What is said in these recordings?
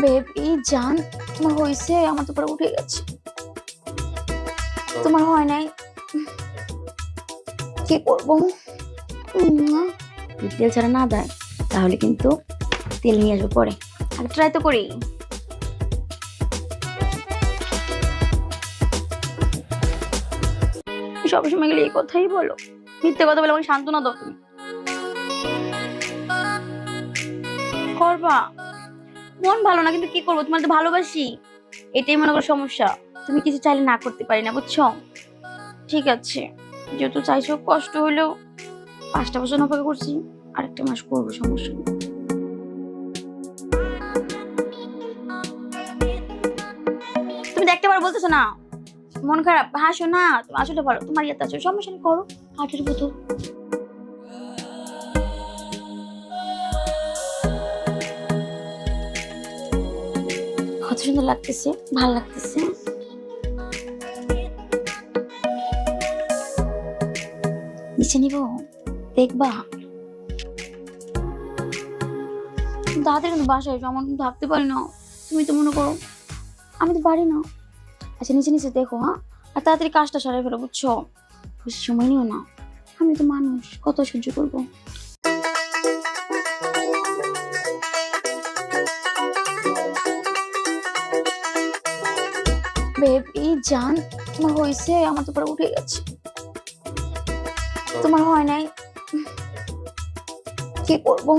Babe এই জান তোমার হয়েছে, আমার তো পুরো উঠে গেছে। তোমার হয় নাই, কি করবো? তেল ছাড়া না দেয় তাহলে কিন্তু তেল নিয়ে আসবো পরে, আগে ট্রাই তো করি। সবসময় গেলে এই কথাই বলো, মিথ্যে কথা বলে আমাকে সান্ত্বনা দাও। তুমি করবা, মন ভালো না কিন্তু কি করবো, তোমার তো ভালোবাসি, এটাই মনে করো সমস্যা। তুমি কিছু চাইলে না করতে পারি না, বুঝছো? ঠিক আছে, যেহেতু চাইছো, কষ্ট হইলেও 5টা বছর অপেক্ষা করছি, আরেকটা মাস করবো, সমস্যা নেই। তুমি দেখতে পারো বলতেছো না, মন খারাপ, হাসো না, তুমি আসলে ভালো, তোমার ইয়েতে আছো, সমস্যা নেই, করো। হাটের বোতল কত সুন্দর লাগতেছে, ভাল লাগতেছে। নিচে নিব, দেখবা? তাড়াতাড়ি কিন্তু বাসায় এসো, আমার কিন্তু ভাবতে পারি না, তুমি তো মনে করো আমি তো পারি না। আচ্ছা নিচে নিচে দেখো, হ্যাঁ, আর তাড়াতাড়ি কাজটা সারাই ফেলো, বুঝছো? বেশি সময় নিও না, আমি তো মানুষ, কত সহ্য করবো। বেব এই জান তোমার হয়েছে, আমার তো পুরো উঠে গেছে। তোমার হয় নাই, কি করবো?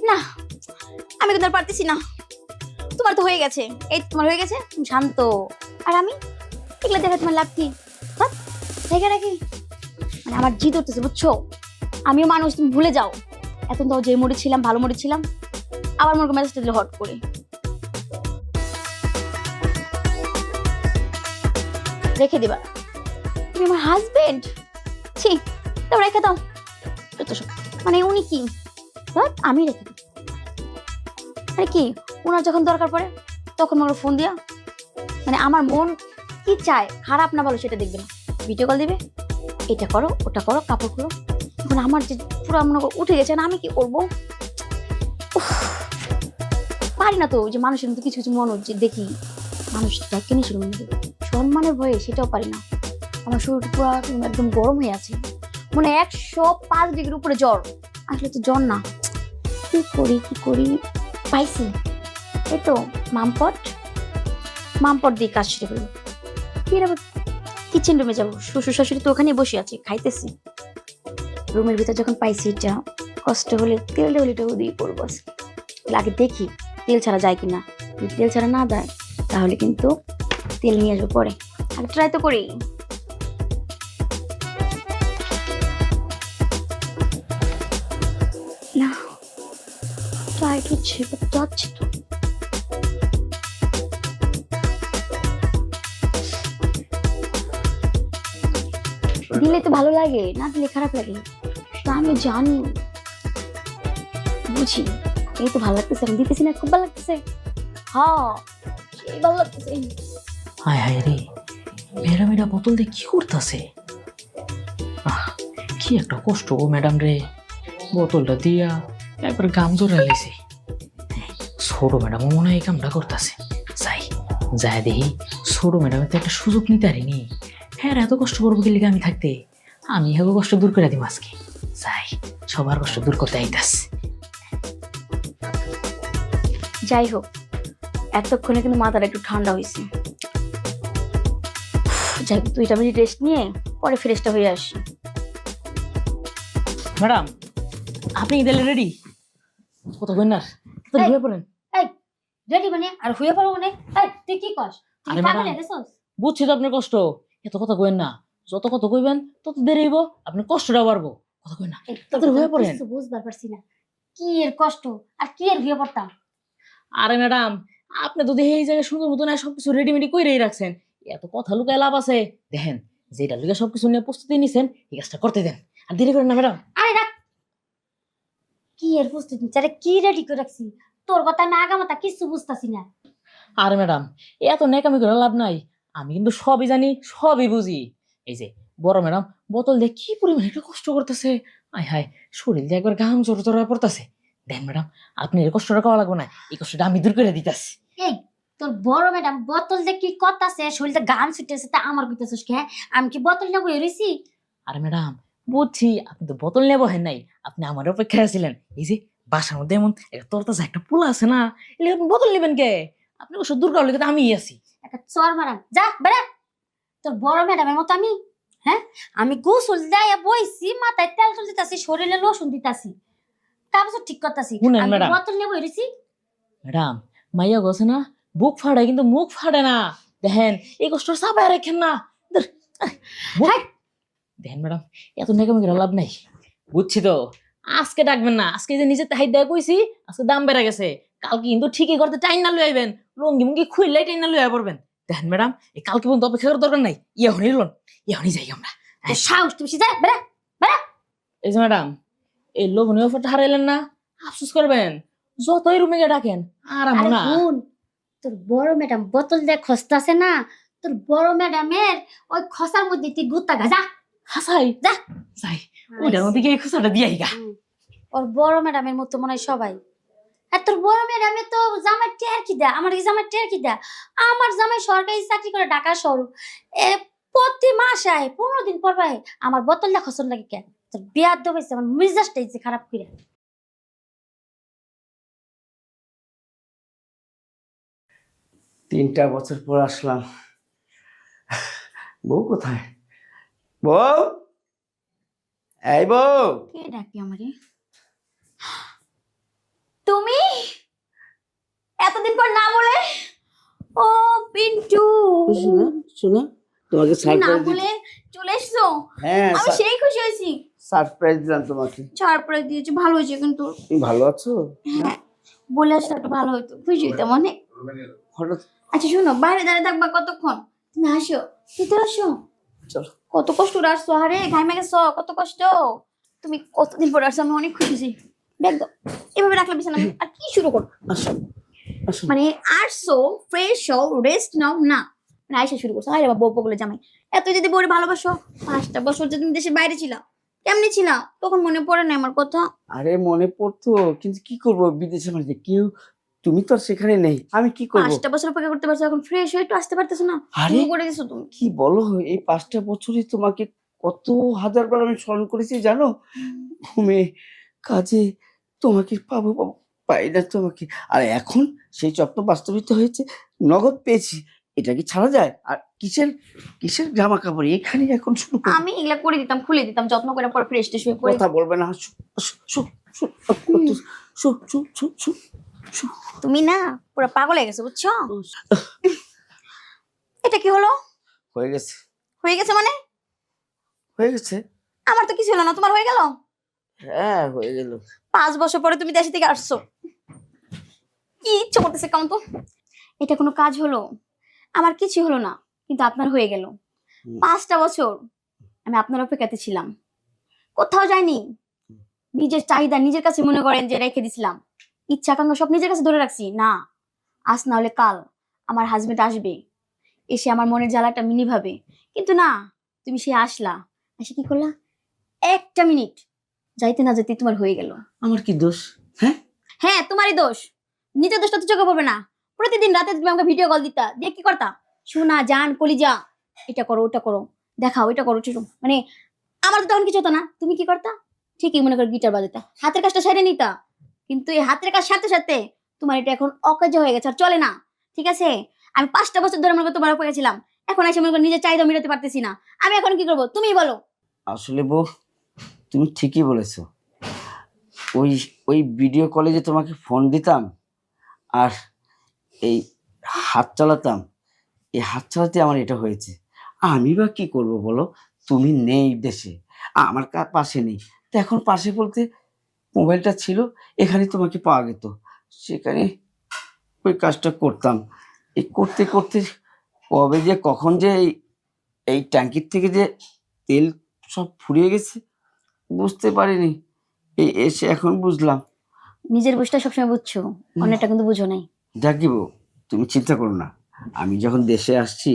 না আমি কিন্তু আর পারতেছি না, তোমার তো হয়ে গেছে, এই তোমার হয়ে গেছে, তুমি শান্ত। আর আমি এগুলো দেখে তোমার লাভ কি? দেখে রাখি, মানে আমার জিদ হতেছে, বুঝছো? আমিও মানুষ, তুমি ভুলে যাও। এখন তো যে মুডে ছিলাম, ভালো মুডে ছিলাম, আবার মনে করো মেসেজটা দিলে হট করে। রেখে দিবা? তুমি আমার হাজবেন্ড, ছি, তাও রেখে দাও। মানে উনি কি, আমি রেখে দিই? মানে কি, ওনার যখন দরকার পড়ে তখন আমার ফোন দিয়া, মানে আমার মন কি চায়, খারাপ না ভালো সেটা দেখবে না, ভিডিও কল দিবে, এটা করো ওটা করো, কাপড় করো। এখন আমার যে পুরো মনে করো উঠে গেছে না, আমি কি করবো? পারি না তো, যে মানুষের মধ্যে কিছু কিছু মন যে দেখি মানুষ দেখে নি, সম্মানের ভয়ে সেটাও পারি না। আমার শরীরটা পুরো একদম গরম হয়ে আছে, মানে 105 ডিগ্রি উপরে জ্বর। আসলে তো জ্বর না, কি করি কি করি, পাইছি এই তো মামপট, মামপট দিয়ে কাজ সেরে ফেলবো। কিচেন রুমে যাবো, শ্বশুর শাশুড়ি তো ওখানে বসে আছে, খাইতেছি। রুমের ভিতর যখন পাইছি, এটা কষ্ট হলে তেল হলে এটাও দিয়ে করবো। আগে দেখি তেল ছাড়া যায় কিনা, যদি তেল ছাড়া না দেয় তাহলে কিন্তু তেল নিয়ে আসবো পরে, আগে ট্রাই তো করি। না ট্রাই করছি, যাচ্ছে তো। দিলে তো ভালো লাগে, না দিলে খারাপ লাগে, তো আমি জানি, বুঝি। এই তো ভালো লাগতেছে, আমি দিতেছি না, খুব ভালো লাগতেছে, হ্যাঁ সেই ভালো লাগতেছে। হায় হায় রে, ম্যাডাম এটা বোতল দিয়ে কি করতেছে? কি একটা কষ্ট গো ম্যাডাম রে, বোতলটা দিয়া একবার গাম জোড়া লেছে। ছোট ম্যাডামও মনে হয় এই কামটা করতেছে। যাই যাই দেখি, ছোট ম্যাডামের তো একটা সুযোগ নিতে পারিনি। হ্যাঁ এত কষ্ট করবো কি লিগে আমি থাকতে, আমি হ্যাঁ কষ্ট দূর করে দিব আজকে। যাই সবার কষ্ট দূর করতে আইতাছে। যাই হোক, এতক্ষণে কিন্তু মাথাটা একটু ঠান্ডা হয়েছে। যাই হোক, 2টা মিনিট রেস্ট নিয়ে পরে ফ্রেশটা হয়ে আসি। ম্যাডাম আপনি ইদালে রেডি? কত কন্যার ঘুরে পড়েন। রেডি মানে আর হয়ে পড়ো মানে, তুই কি কস? আরে ম্যাডাম বুঝছি তো আপনার কষ্ট, এত কথা কইেন না, যত কথা কইবেন তত দেরি হইব, আপনার কষ্টটা বাড়বো। কথা কই না, তাদের হয়ে পড়েন। বুঝবার পারছি না কি এর কষ্ট আর কি এর হয়ে পড়তাম। আরে ম্যাডাম আপনি তো দেখে এই জায়গায় সুন্দর মতো না সবকিছু রেডিমেডি কইরেই রাখছেন, এত কথা লুকায় লাভ আছে? দেখেন যেটা লুকা সবকিছু নিয়ে প্রস্তুতি নিছেন, এই কাজটা করতে দেন, আর দেরি করেন না ম্যাডাম। আরে রাখ, কি এর প্রস্তুতি আরে কি রেডি করে রাখছি, তোর কথা আমি আগামাতা কিছু বুঝতাছি না। আরে ম্যাডাম এত নেকামি করে লাভ নাই, আমি কিন্তু সবই জানি সবই বুঝি। এই যে বড় ম্যাডাম বোতল দিয়ে কি পরিমাণে একটু কষ্ট করতেছে, আয় হায় শরীর দিয়ে একবার ঘাম জোর জোর পড়তেছে। দেখেন ম্যাডাম, আপনি এই কষ্টটা করা লাগবে না, এই কষ্টটা আমি দূর করে দিতেছি। এই তোর বড় ম্যাডাম বোতল দিয়ে কি করতেছে, শরীরে গান ছুটেছে, তা আমার কইতেছিস কে? আমি কি বোতল নেবো এরিছি? আরে ম্যাডাম, বুঝছি আপনি তো বোতল নেবো হেন নাই, আপনি আমার অপেক্ষায় আছিলেন। এই যে বাসার মধ্যে এমন একটা তরতাজা একটা পোলা আছে না, এলে আপনি বোতল নেবেন কে? আপনি কষ্ট দূর করার লেগে তো আমিই আছি। একটা চর মারাম, যা বেড়া। তোর বড় ম্যাডামের মতো আমি? হ্যাঁ, আমি গোসল দেয় বইছি, মাথায় তেল তুল দিতাছি, শরীরে লোশন দিতাছি, তারপর ঠিক করতাছি। শুনেন আমি ম্যাডাম। বোতল নেবো এরিছি? ম্যাডাম, মাইয়া গছে না বুক ফাড়ায় কিন্তু মুখ ফাড়ে না। দেখেন এই কষ্ট চাপায় রাখেন না। ধুর, হাই! দেখেন ম্যাডাম, এত নেকামি করে লাভ নাই। বুঝছি তো, আজকে ডাকবেন না, আজকে যে নিজের তাহাই দেয় কইছি, আজকে দাম বেড়ে গেছে, কালকে কিন্তু ঠিকই করতে টাইম না লই আইবেন, লঙ্গি মুঙ্গি খুইলাই টাইম না লই আই পড়বেন। দেখেন ম্যাডাম, এই কালকে পর্যন্ত অপেক্ষা করার দরকার নাই, ইহনই লোন, ইহনই যাই আমরা। তোর সাহস তো বেশি, যা বেড়া। এই যে ম্যাডাম, এই লোভনীয় অফারটা হারাইলেন না, আফসোস করবেন, যতই রুমে গিয়ে ডাকেন আর আরে না। বোন, তোর বড় ম্যাডাম বোতল দিয়ে খসতাছে না, তোর বড় ম্যাডামের ওই খসার মধ্যে তুই গুত্তা গা, যা। হাসাই যা। যাই, ওইটার মধ্যে গিয়ে খুচাটা দিয়াই গা। ওর বড় ম্যাডামের মতো মনে হয় সবাই। আর তোর বড় ম্যাডামে তো জামাই টের কি দেয়, আমার কি জামাই টের কি দেয়? আমার জামাই সরকারি চাকরি করে ঢাকা শহর, এ প্রতি মাসে আয়, 15 দিন পর পায়। আমার বোতলটা খসন লাগে কেন? তোর বিয়ার দবেছে, আমার মিজাজটা ইচ্ছে খারাপ করে। 3টা বছর পর আসলাম। বউ কোথায়? বউ, এই বউ। কে ডাকি আমারে? তুমি এতদিন পর না বলে? ও পিন্টু, শোনো শোনো, তোমাকে তুমি না সারপ্রাইজ বলে চলে এসছো। হ্যাঁ, আমি সেই খুশি হয়েছি। সারপ্রাইজ দিলাম তোমাকে। সারপ্রাইজ দিয়েছে, ভালো হয়েছে কিন্তু। তুমি ভালো আছো? হ্যাঁ, বলে আসলে একটু ভালো হতো, খুশি হইতাম অনেক। হঠাৎ আচ্ছা শোনো, বাইরে দাঁড়িয়ে থাকবা কতক্ষণ? তুমি আসো, ভিতরে আসো। চলো। কত কষ্ট করে আসছো, আরে ঘাইমা গেছো, কত কষ্ট। তুমি কতদিন পরে আসছো, আমি অনেক খুশি হয়েছি। ব্যাগ দাও, এভাবে রাখলে বিছানা আর কি শুরু করো? আসো আসো। মানে আসছো, ফ্রেশ হও, রেস্ট নাও না, মানে আইসা শুরু করছো। আরে বাবা, বউ বলে জামাই, এত যদি বউরে ভালোবাসো, 5টা বছর যদি তুমি দেশের বাইরে ছিলা, কেমনি ছিলা তখন মনে পড়ে না আমার কথা? আরে মনে পড়তো, কিন্তু কি করবো, বিদেশে মানে কেউ, তুমি তো আর সেখানে নেই, আমি কি করবো? 5টা বছর অপেক্ষা করতে পারছো, এখন ফ্রেশ হয়ে একটু আসতে পারতেছো না? আরে শুরু করে দিছো তুমি। কি বলো, এই 5টা বছরই তোমাকে কত হাজারবার আমি স্মরণ করেছি জানো, ঘুমে, কাজে, তোমাকে পাবো পাবো, পাই না তোমাকে। আর এখন সেই স্বপ্ন বাস্তবিত হয়েছে, নগদ পেয়েছি, এটা কি ছাড়া যায়? আর কিসের কিসের জামা কাপড় এখানে এখন শুরু করো। আমি এগুলা করে দিতাম, খুলে দিতাম, যত্ন করে পরে ফ্রেশ ট্রেশ হয়ে পরে। কথা বলবে না, শু, শু, শু, শু, শু, শু, শু, শু, শু। তুমি না পুরো পাগল হয়ে গেছো, বুঝছো? এটা কি হলো? হয়ে গেছে, হয়ে গেছে মানে? হয়ে গেছে। আমার তো কিছু হলো না, তোমার হয়ে গেল। হ্যাঁ, হয়ে গেল। 5 বছর পরে তুমি দেশ থেকে আসছো, কি ইচ্ছে করতেছে কাম তো? এটা কোনো কাজ হলো? আমার কিছু হলো না, কিন্তু আপনার হয়ে গেল। 5টা বছর আমি আপনার অপেক্ষাতে ছিলাম, কোথাও যাইনি। নিজের চাহিদা নিজের কাছে মনে করেন যে রেখে দিছিলাম, ইচ্ছা আকাঙ্ক্ষা সব নিজের কাছে ধরে রাখছি। না, আজ না হলে কাল আমার হাজবেন্ড আসবে, এসে আমার মনের জ্বালাটা মিনি ভাবে। কিন্তু না, তুমি সে আসলা, এসে কি করলা? 1টা মিনিট যাইতে না যেতে তোমার হয়ে গেল। আমার কি দোষ? হ্যাঁ, হ্যাঁ, তোমারই দোষ। নিজের দোষটা তো চোখে পড়বে না? প্রতিদিন রাতে তুমি আমাকে ভিডিও কল দিতা, দিয়ে কি করতা? শোনা জান কলিজা, এটা করো ওটা করো, দেখাও এটা করো, ঠিক মানে আমার তো তখন কিছু হতো না। তুমি কি করতা? ঠিকই মনে করো গিটার বাজাতা, হাতের কাজটা সেরে নিতা। কিন্তু এই হাতের কাজ সাথে সাথে তোমার এটা এখন অকার্য হয়ে গেছে, আর চলে না। ঠিক আছে, আমি 5টা বছর ধরে মনে করো তোমার অপেক্ষা ছিলাম, এখন এসে মনে করো নিজের চাহিদা মেটাতে পারতেছি না। আমি এখন কি করবো তুমি বলো? আসলে বউ, তুমি ঠিকই বলেছো। ওই ওই ভিডিও কলে যে তোমাকে ফোন দিতাম আর এই হাত চালাতাম, এই হাত চালাতে আমার এটা হয়েছে। আমি বা কি করব বলো, তুমি নেই দেশে, আমার পাশে নেই। তো এখন পাশে বলতে মোবাইলটা ছিল, এখানে তোমাকে পাওয়া যেত, সেখানে ওই কাজটা করতাম। এই করতে করতে কবে যে কখন যে এই ট্যাঙ্কির থেকে যে তেল সব ফুরিয়ে গেছে বুঝতে পারিনি, এই এসে এখন বুঝলাম। নিজের বুঝটা সবসময় বুঝছো, অন্যটা কিন্তু বুঝো নাই। যাকিব, তুমি চিন্তা করো না, আমি যখন দেশে আসছি,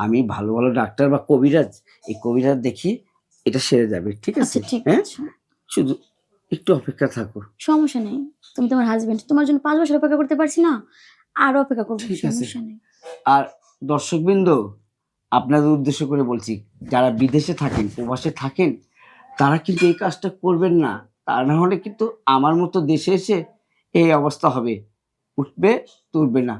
আমি ভালো ভালো ডাক্তার বা কবিরাজ, এই কবিরাজ দেখিয়ে এটা সেরে যাবে, ঠিক আছে? আচ্ছা ঠিক হ্যাঁ, আছে। শুধু একটু অপেক্ষা থাকো। সমস্যা নেই, তুমি তোমার হাজবেন্ড, তোমার জন্য 5 বছর অপেক্ষা করতে পারছি না, আরো অপেক্ষা করবো, ঠিক আছে। সমস্যা নেই। আর দর্শকবৃন্দ, আপনাদের উদ্দেশ্য করে বলছি, যারা বিদেশে থাকেন, প্রবাসে থাকেন, তারা কিন্তু এই কাজটা করবেন না। তা না হলে কিন্তু আমার মতো দেশে এসে এই অবস্থা হবে, উঠবে তুলবে না।